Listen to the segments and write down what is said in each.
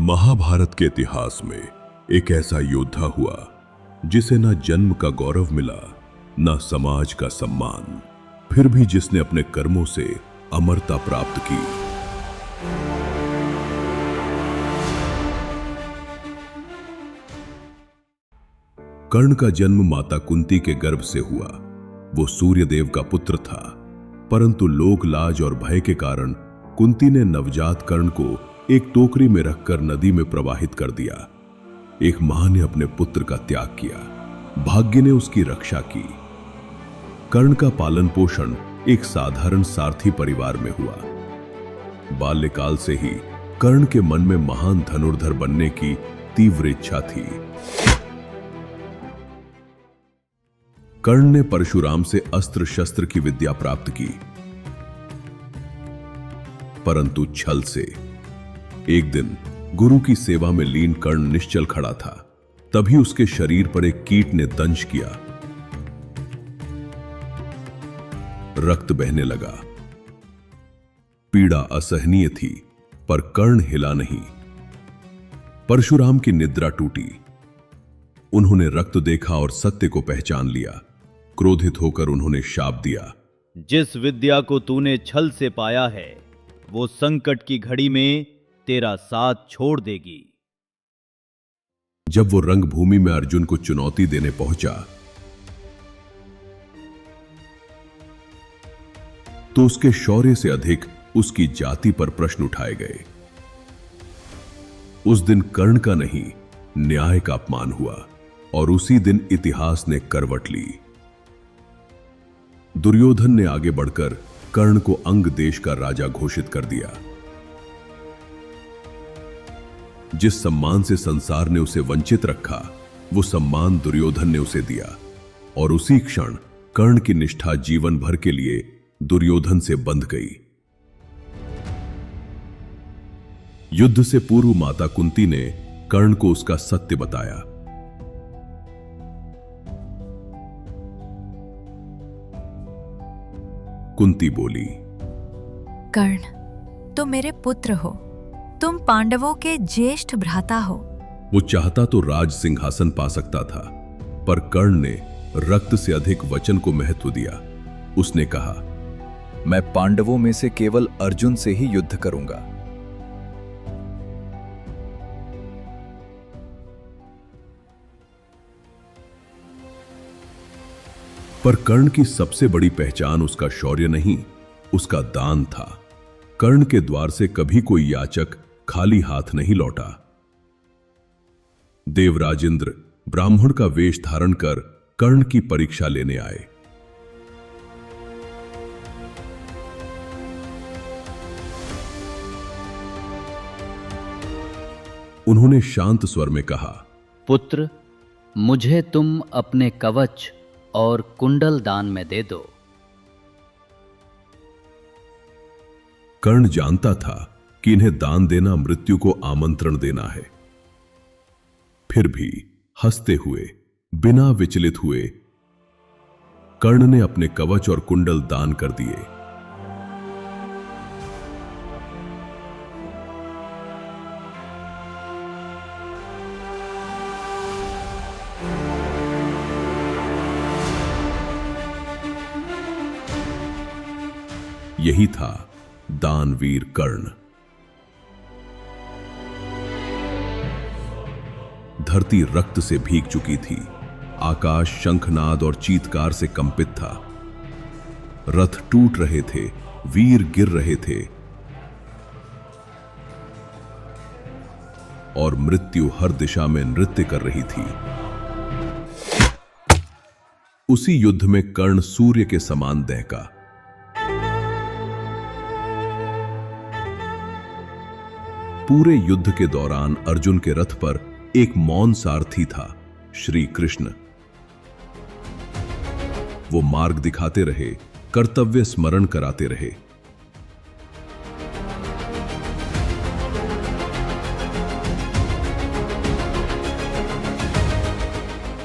महाभारत के इतिहास में एक ऐसा योद्धा हुआ जिसे न जन्म का गौरव मिला, न समाज का सम्मान, फिर भी जिसने अपने कर्मों से अमरता प्राप्त की। कर्ण का जन्म माता कुंती के गर्भ से हुआ। वो सूर्यदेव का पुत्र था, परंतु लोक लाज और भय के कारण कुंती ने नवजात कर्ण को एक टोकरी में रखकर नदी में प्रवाहित कर दिया। एक मां ने अपने पुत्र का त्याग किया, भाग्य ने उसकी रक्षा की। कर्ण का पालन पोषण एक साधारण सारथी परिवार में हुआ। बाल्यकाल से ही कर्ण के मन में महान धनुर्धर बनने की तीव्र इच्छा थी। कर्ण ने परशुराम से अस्त्र शस्त्र की विद्या प्राप्त की, परंतु छल से। एक दिन गुरु की सेवा में लीन कर्ण निश्चल खड़ा था, तभी उसके शरीर पर एक कीट ने दंश किया। रक्त बहने लगा। पीड़ा असहनीय थी, पर कर्ण हिला नहीं। परशुराम की निद्रा टूटी। उन्होंने रक्त देखा और सत्य को पहचान लिया। क्रोधित होकर उन्होंने शाप दिया, जिस विद्या को तूने छल से पाया है, वो संकट की घड़ी में तेरा साथ छोड़ देगी। जब वो रंगभूमि में अर्जुन को चुनौती देने पहुंचा, तो उसके शौर्य से अधिक उसकी जाति पर प्रश्न उठाए गए। उस दिन कर्ण का नहीं, न्याय का अपमान हुआ और उसी दिन इतिहास ने करवट ली। दुर्योधन ने आगे बढ़कर कर्ण को अंग देश का राजा घोषित कर दिया। जिस सम्मान से संसार ने उसे वंचित रखा, वो सम्मान दुर्योधन ने उसे दिया, और उसी क्षण कर्ण की निष्ठा जीवन भर के लिए दुर्योधन से बंध गई। युद्ध से पूर्व माता कुंती ने कर्ण को उसका सत्य बताया। कुंती बोली, कर्ण, तुम मेरे पुत्र हो, तुम पांडवों के ज्येष्ठ भ्राता हो। वो चाहता तो राज सिंहासन पा सकता था, पर कर्ण ने रक्त से अधिक वचन को महत्व दिया। उसने कहा, मैं पांडवों में से केवल अर्जुन से ही युद्ध करूंगा। पर कर्ण की सबसे बड़ी पहचान उसका शौर्य नहीं, उसका दान था। कर्ण के द्वार से कभी कोई याचक खाली हाथ नहीं लौटा। देवराज इंद्र ब्राह्मण का वेश धारण कर कर्ण की परीक्षा लेने आए। उन्होंने शांत स्वर में कहा, पुत्र, मुझे तुम अपने कवच और कुंडल दान में दे दो। कर्ण जानता था कि इन्हें दान देना मृत्यु को आमंत्रण देना है। फिर भी हंसते हुए, बिना विचलित हुए, कर्ण ने अपने कवच और कुंडल दान कर दिए। यही था दानवीर कर्ण। धरती रक्त से भीग चुकी थी। आकाश शंखनाद और चीत्कार से कंपित था। रथ टूट रहे थे, वीर गिर रहे थे, और मृत्यु हर दिशा में नृत्य कर रही थी। उसी युद्ध में कर्ण सूर्य के समान दहका। पूरे युद्ध के दौरान अर्जुन के रथ पर एक मौन सारथी था, श्री कृष्ण। वो मार्ग दिखाते रहे, कर्तव्य स्मरण कराते रहे।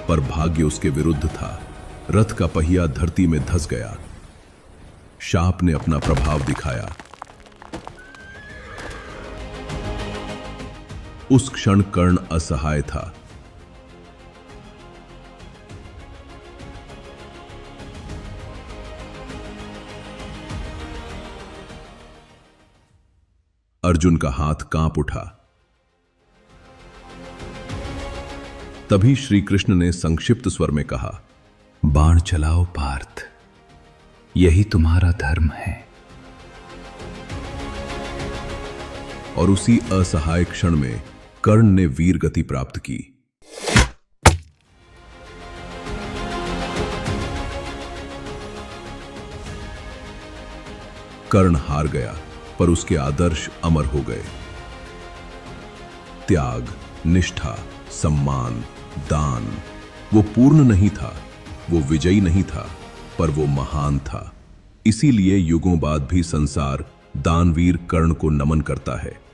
पर भाग्य उसके विरुद्ध था। रथ का पहिया धरती में धंस गया। शाप ने अपना प्रभाव दिखाया। उस क्षण कर्ण असहाय था। अर्जुन का हाथ कांप उठा। तभी श्री कृष्ण ने संक्षिप्त स्वर में कहा, बाण चलाओ पार्थ, यही तुम्हारा धर्म है। और उसी असहाय क्षण में कर्ण ने वीर गति प्राप्त की। कर्ण हार गया, पर उसके आदर्श अमर हो गए। त्याग, निष्ठा, सम्मान, दान, वो पूर्ण नहीं था, वो विजयी नहीं था, पर वो महान था। इसीलिए युगों बाद भी संसार दानवीर कर्ण को नमन करता है।